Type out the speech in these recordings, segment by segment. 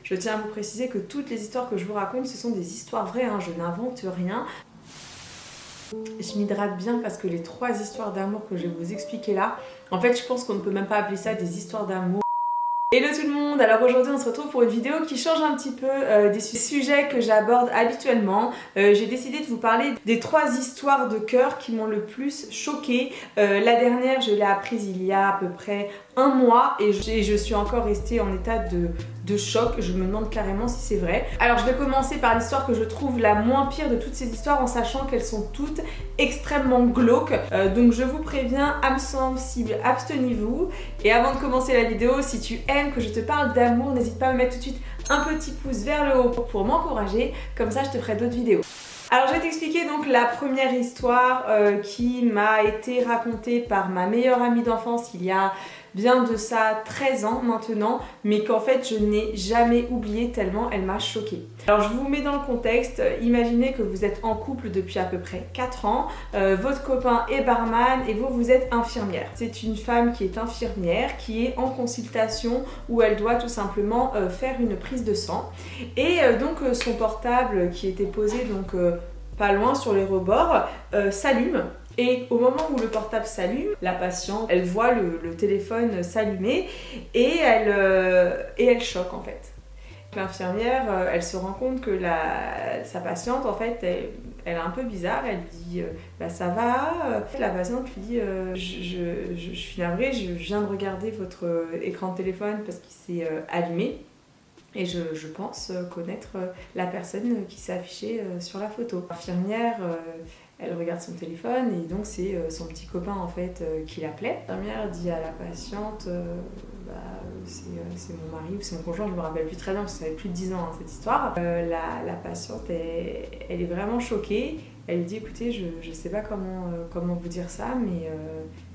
Je tiens à vous préciser que toutes les histoires que je vous raconte, ce sont des histoires vraies, hein, je n'invente rien. Je m'hydrate bien parce que les 3 histoires d'amour que je vais vous expliquer là, en fait je pense qu'on ne peut même pas appeler ça des histoires d'amour. Hello tout le monde, alors aujourd'hui on se retrouve pour une vidéo qui change un petit peu des sujets que j'aborde habituellement. J'ai décidé de vous parler des 3 histoires de cœur qui m'ont le plus choquée. La dernière je l'ai apprise il y a à peu près un mois et je suis encore restée en état de choc. Je me demande carrément si c'est vrai. Alors je vais commencer par l'histoire que je trouve la moins pire de toutes ces histoires en sachant qu'elles sont toutes extrêmement glauques. Donc je vous préviens, âme sensible, abstenez-vous. Et avant de commencer la vidéo, si tu aimes que je te parle d'amour, n'hésite pas à me mettre tout de suite un petit pouce vers le haut pour m'encourager. Comme ça je te ferai d'autres vidéos. Alors je vais t'expliquer donc la première histoire qui m'a été racontée par ma meilleure amie d'enfance il y a bien de ça 13 ans maintenant, mais qu'en fait je n'ai jamais oublié tellement elle m'a choquée. Alors je vous mets dans le contexte, imaginez que vous êtes en couple depuis à peu près 4 ans, votre copain est barman et vous êtes infirmière. C'est une femme qui est infirmière, qui est en consultation où elle doit tout simplement faire une prise de sang. Et donc son portable qui était posé donc pas loin sur les rebords s'allume. Et au moment où le portable s'allume, la patiente, elle voit le téléphone s'allumer et elle choque en fait. L'infirmière, elle se rend compte que sa patiente en fait, elle est un peu bizarre, elle dit bah ça va. La patiente lui dit je suis navrée, je viens de regarder votre écran de téléphone parce qu'il s'est allumé. Et je pense connaître la personne qui s'est affichée sur la photo. L'infirmière, elle regarde son téléphone et donc c'est son petit copain en fait qui l'appelait. L'infirmière dit à la patiente, c'est mon mari ou c'est mon conjoint, je me rappelle plus très bien parce que ça fait plus de 10 ans cette histoire. La patiente, elle est vraiment choquée. Elle lui dit écoutez, je sais pas comment vous dire ça,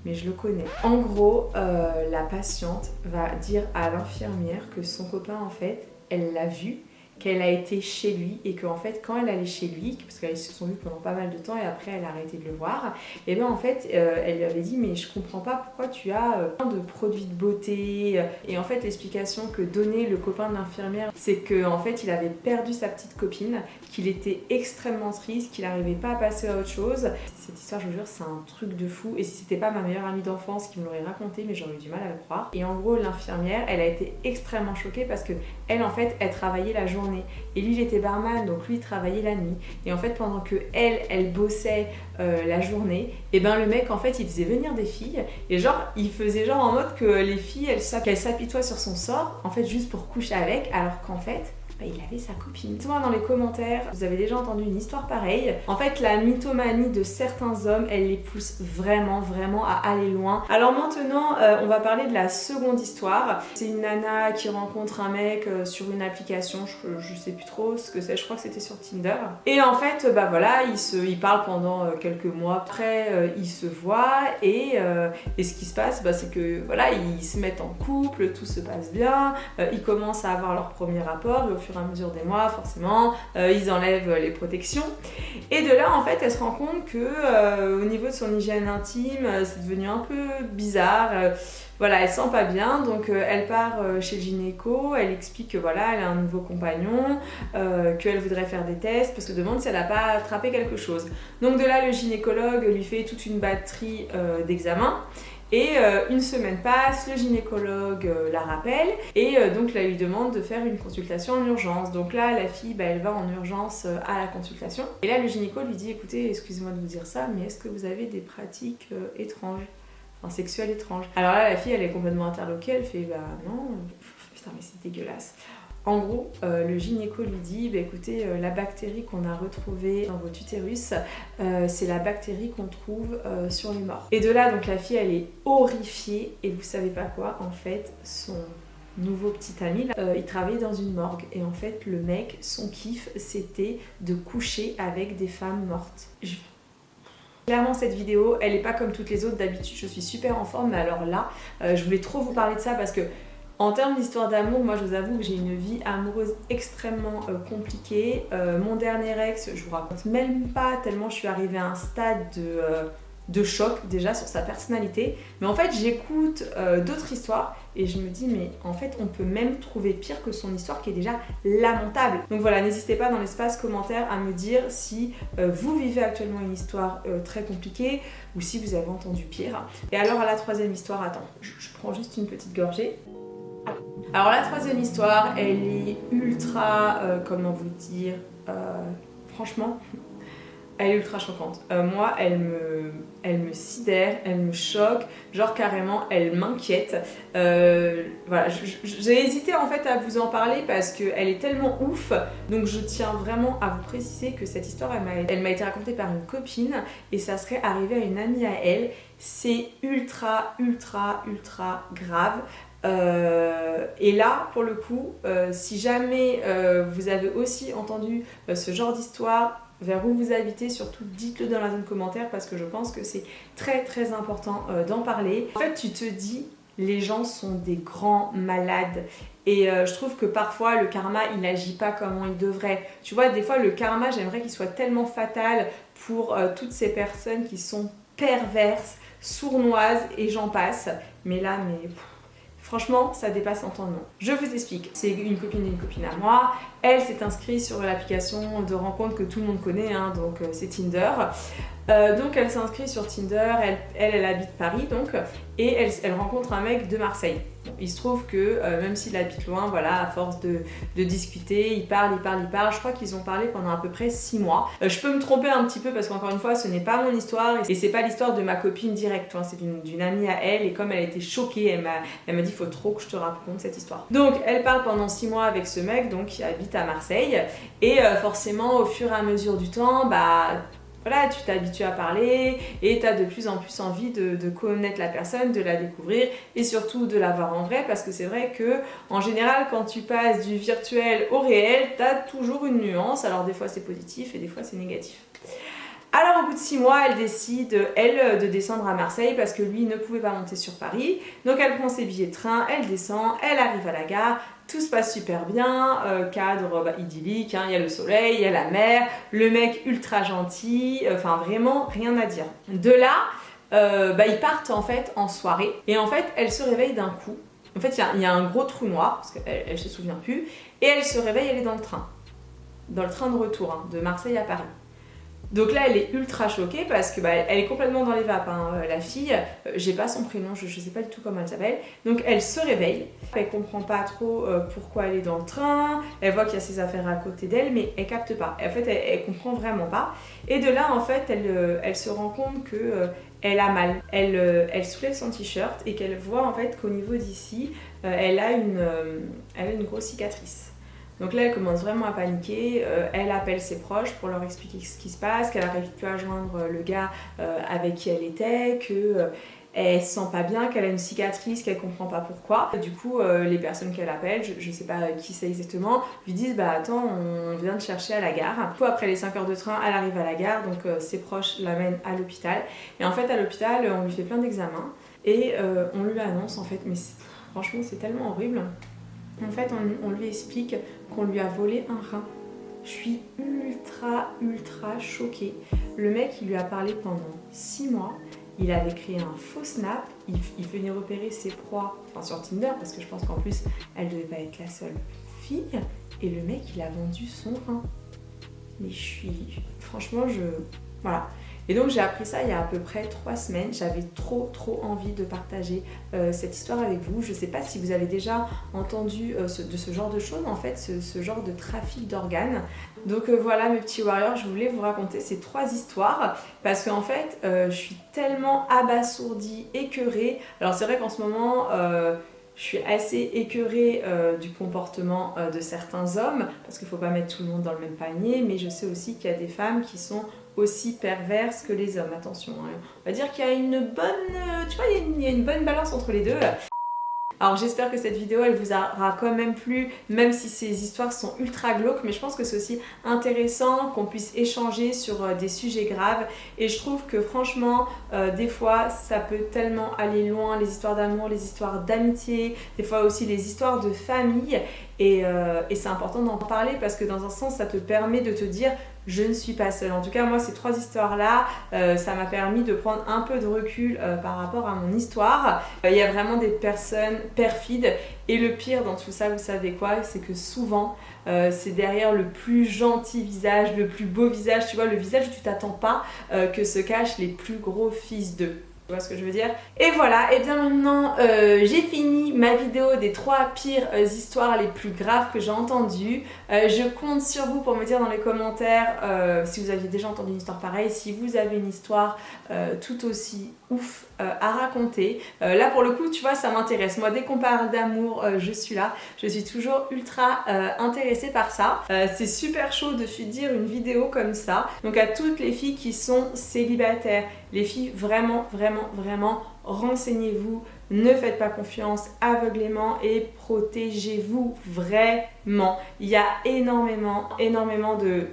mais je le connais. En gros, la patiente va dire à l'infirmière que son copain en fait, elle l'a vu, qu'elle a été chez lui et qu'en fait quand elle allait chez lui, parce qu'elles se sont vues pendant pas mal de temps et après elle a arrêté de le voir, et bien en fait elle lui avait dit mais je comprends pas pourquoi tu as plein de produits de beauté. Et en fait l'explication que donnait le copain de l'infirmière, c'est qu'en fait il avait perdu sa petite copine, qu'il était extrêmement triste, qu'il n'arrivait pas à passer à autre chose. Cette histoire je vous jure c'est un truc de fou et si c'était pas ma meilleure amie d'enfance qui me l'aurait raconté, mais j'aurais eu du mal à le croire. Et en gros l'infirmière elle a été extrêmement choquée parce que elle en fait elle travaillait la journée et lui il était barman donc lui il travaillait la nuit et en fait pendant que elle bossait la journée, et ben le mec en fait il faisait venir des filles et genre il faisait genre en mode que les filles qu'elles s'apitoient sur son sort en fait juste pour coucher avec, alors qu'en fait il avait sa copine. Dites-moi dans les commentaires, vous avez déjà entendu une histoire pareille. En fait, la mythomanie de certains hommes, elle les pousse vraiment à aller loin. Alors maintenant, on va parler de la seconde histoire. C'est une nana qui rencontre un mec sur une application, je sais plus trop ce que c'est, je crois que c'était sur Tinder. Et en fait, bah voilà, ils parlent pendant quelques mois. Après, ils se voient et ce qui se passe, bah, c'est que voilà, ils se mettent en couple, tout se passe bien, ils commencent à avoir leur premier rapport et au fur et à mesure des mois forcément ils enlèvent les protections et de là en fait elle se rend compte que au niveau de son hygiène intime c'est devenu un peu bizarre, voilà elle se sent pas bien donc elle part chez le gynéco, elle explique que voilà elle a un nouveau compagnon, qu'elle voudrait faire des tests parce que demande si elle n'a pas attrapé quelque chose. Donc de là le gynécologue lui fait toute une batterie d'examens. Et une semaine passe, le gynécologue la rappelle et donc là, lui demande de faire une consultation en urgence. Donc là, la fille, bah, elle va en urgence à la consultation. Et là, le gynéco lui dit, écoutez, excusez-moi de vous dire ça, mais est-ce que vous avez des pratiques étranges, enfin sexuelles étranges? Alors là, la fille, elle est complètement interloquée, elle fait, bah non, putain mais c'est dégueulasse. En gros, le gynéco lui dit bah, écoutez, la bactérie qu'on a retrouvée dans votre utérus, c'est la bactérie qu'on trouve sur les morts. Et de là, donc la fille, elle est horrifiée et vous savez pas quoi, en fait, son nouveau petit ami, là, il travaillait dans une morgue et en fait, le mec, son kiff, c'était de coucher avec des femmes mortes. Clairement cette vidéo, elle est pas comme toutes les autres, d'habitude je suis super en forme, mais alors là, je voulais trop vous parler de ça parce que en termes d'histoire d'amour, moi je vous avoue que j'ai une vie amoureuse extrêmement compliquée. Mon dernier ex, je vous raconte même pas tellement je suis arrivée à un stade de choc déjà sur sa personnalité. Mais en fait, j'écoute d'autres histoires et je me dis, mais en fait, on peut même trouver pire que son histoire qui est déjà lamentable. Donc voilà, n'hésitez pas dans l'espace commentaire à me dire si vous vivez actuellement une histoire très compliquée ou si vous avez entendu pire. Et alors à la troisième histoire, attends, je prends juste une petite gorgée. Alors la troisième histoire, elle est ultra, comment vous dire, franchement, elle est ultra choquante. Moi, elle me sidère, elle me choque, genre carrément, elle m'inquiète. Voilà, j'ai hésité en fait à vous en parler parce qu'elle est tellement ouf, donc je tiens vraiment à vous préciser que cette histoire, elle m'a été racontée par une copine et ça serait arrivé à une amie à elle. C'est ultra, ultra, ultra grave. Et là, pour le coup, si jamais vous avez aussi entendu ce genre d'histoire, vers où vous habitez, surtout dites-le dans la zone commentaire parce que je pense que c'est très très important d'en parler. En fait, tu te dis, les gens sont des grands malades et je trouve que parfois le karma il n'agit pas comme il devrait. Tu vois, des fois le karma, j'aimerais qu'il soit tellement fatal pour toutes ces personnes qui sont perverses, sournoises et j'en passe. Mais là, franchement, ça dépasse l'entendement. Je vous explique. C'est une copine d'une copine à moi. Elle s'est inscrite sur l'application de rencontre que tout le monde connaît, hein, donc c'est Tinder. Donc elle s'inscrit sur Tinder, elle habite Paris donc, et elle rencontre un mec de Marseille. Bon, il se trouve que même s'il habite loin, voilà, à force de discuter, il parle, je crois qu'ils ont parlé pendant à peu près 6 mois. Je peux me tromper un petit peu parce qu'encore une fois, ce n'est pas mon histoire et c'est pas l'histoire de ma copine directe, hein, c'est d'une amie à elle et comme elle a été choquée, elle m'a dit faut trop que je te raconte cette histoire. Donc elle parle pendant 6 mois avec ce mec donc qui habite à Marseille et forcément au fur et à mesure du temps, voilà, tu t'habitues à parler et tu as de plus en plus envie de connaître la personne, de la découvrir et surtout de la voir en vrai parce que c'est vrai que en général quand tu passes du virtuel au réel, tu as toujours une nuance, alors des fois c'est positif et des fois c'est négatif. Alors au bout de 6 mois, elle décide, elle, de descendre à Marseille parce que lui ne pouvait pas monter sur Paris. Donc elle prend ses billets de train, elle descend, elle arrive à la gare, tout se passe super bien, cadre idyllique, hein, il y a le soleil, il y a la mer, le mec ultra gentil, enfin vraiment rien à dire. De là, ils partent en fait en soirée et en fait elle se réveille d'un coup. En fait il y a un gros trou noir parce qu'elle se souvient plus et elle se réveille, elle est dans le train de retour hein, de Marseille à Paris. Donc là, elle est ultra choquée parce que elle est complètement dans les vapes, hein, la fille. J'ai pas son prénom, je sais pas du tout comment elle s'appelle. Donc elle se réveille. Elle comprend pas trop pourquoi elle est dans le train. Elle voit qu'il y a ses affaires à côté d'elle, mais elle capte pas. Et en fait, elle comprend vraiment pas. Et de là, en fait, elle se rend compte que elle a mal. Elle soulève son t-shirt et qu'elle voit en fait qu'au niveau d'ici, elle a une grosse cicatrice. Donc là, elle commence vraiment à paniquer, elle appelle ses proches pour leur expliquer ce qui se passe, qu'elle n'arrive plus à joindre le gars avec qui elle était, qu'elle se sent pas bien, qu'elle a une cicatrice, qu'elle comprend pas pourquoi. Du coup, les personnes qu'elle appelle, je sais pas qui c'est exactement, lui disent attends, on vient te chercher à la gare. Du coup, après les 5 heures de train, elle arrive à la gare, donc ses proches l'amènent à l'hôpital. Et en fait, à l'hôpital, on lui fait plein d'examens et on lui annonce en fait, mais franchement, c'est tellement horrible. En fait, on lui explique qu'on lui a volé un rein. Je suis ultra choquée. Le mec, il lui a parlé pendant 6 mois. Il avait créé un faux snap. Il venait repérer ses proies, enfin sur Tinder, parce que je pense qu'en plus, elle devait pas être la seule fille. Et le mec, il a vendu son rein. Mais franchement, voilà. Et donc j'ai appris ça il y a à peu près 3 semaines. J'avais trop envie de partager cette histoire avec vous. Je sais pas si vous avez déjà entendu de ce genre de choses, en fait, ce genre de trafic d'organes. Donc voilà mes petits warriors, je voulais vous raconter ces 3 histoires parce qu'en fait je suis tellement abasourdie, écœurée. Alors c'est vrai qu'en ce moment je suis assez écœurée du comportement de certains hommes parce qu'il ne faut pas mettre tout le monde dans le même panier, mais je sais aussi qu'il y a des femmes qui sont aussi perverses que les hommes, attention. Hein. On va dire qu'il y a une bonne, tu vois, il y a une bonne balance entre les deux. Alors j'espère que cette vidéo elle vous aura quand même plu, même si ces histoires sont ultra glauques, mais je pense que c'est aussi intéressant qu'on puisse échanger sur des sujets graves et je trouve que franchement des fois ça peut tellement aller loin, les histoires d'amour, les histoires d'amitié, des fois aussi les histoires de famille et c'est important d'en parler parce que dans un sens ça te permet de te dire je ne suis pas seule. En tout cas, moi, ces 3 histoires-là, ça m'a permis de prendre un peu de recul par rapport à mon histoire. Il y a vraiment des personnes perfides et le pire dans tout ça, vous savez quoi? C'est que souvent, c'est derrière le plus gentil visage, le plus beau visage, tu vois, le visage où tu t'attends pas que se cachent les plus gros fils d'eux. Tu vois ce que je veux dire? Et voilà, et bien maintenant j'ai fini ma vidéo des 3 pires histoires les plus graves que j'ai entendues. Je compte sur vous pour me dire dans les commentaires si vous aviez déjà entendu une histoire pareille, si vous avez une histoire tout aussi ouf à raconter. Là pour le coup, tu vois, ça m'intéresse. Moi, dès qu'on parle d'amour, je suis là. Je suis toujours ultra intéressée par ça. C'est super chaud de dire une vidéo comme ça. Donc à toutes les filles qui sont célibataires, les filles vraiment, renseignez-vous, ne faites pas confiance aveuglément et protégez-vous vraiment. Il y a énormément de...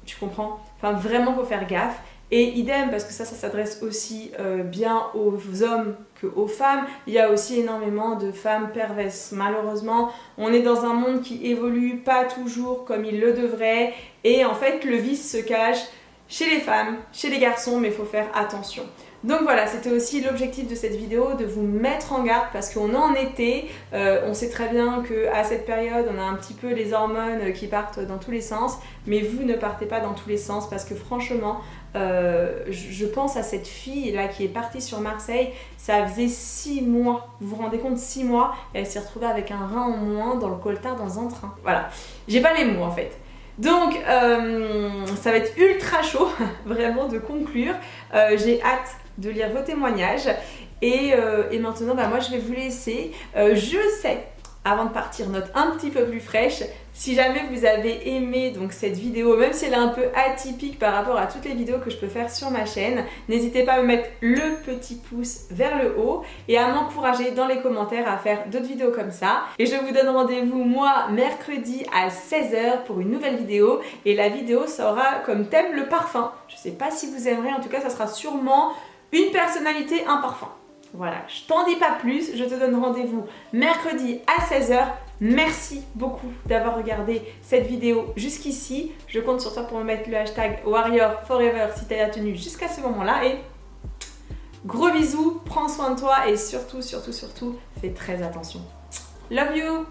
Tu comprends? Enfin vraiment, faut faire gaffe. Et idem, parce que ça s'adresse aussi bien aux hommes qu'aux femmes, il y a aussi énormément de femmes perverses. Malheureusement, on est dans un monde qui évolue pas toujours comme il le devrait. Et en fait, le vice se cache chez les femmes, chez les garçons, mais il faut faire attention. Donc voilà, c'était aussi l'objectif de cette vidéo, de vous mettre en garde parce qu'on est en été, on sait très bien qu'à cette période, on a un petit peu les hormones qui partent dans tous les sens, mais vous ne partez pas dans tous les sens parce que franchement, je pense à cette fille là qui est partie sur Marseille, ça faisait 6 mois, vous vous rendez compte, 6 mois, et elle s'est retrouvée avec un rein en moins dans le coltard dans un train. Voilà, j'ai pas les mots en fait. Donc ça va être ultra chaud vraiment de conclure, j'ai hâte de lire vos témoignages et maintenant moi je vais vous laisser. Je sais, avant de partir, note un petit peu plus fraîche, si jamais vous avez aimé donc cette vidéo, même si elle est un peu atypique par rapport à toutes les vidéos que je peux faire sur ma chaîne, n'hésitez pas à me mettre le petit pouce vers le haut et à m'encourager dans les commentaires à faire d'autres vidéos comme ça. Et je vous donne rendez-vous moi mercredi à 16 h pour une nouvelle vidéo, et la vidéo ça aura comme thème le parfum. Je sais pas si vous aimerez, en tout cas ça sera sûrement une personnalité, un parfum. Voilà, je t'en dis pas plus, je te donne rendez-vous mercredi à 16 h. Merci beaucoup d'avoir regardé cette vidéo jusqu'ici. Je compte sur toi pour me mettre le hashtag WarriorForever si tu as tenu jusqu'à ce moment-là. Et gros bisous, prends soin de toi et surtout, fais très attention. Love you!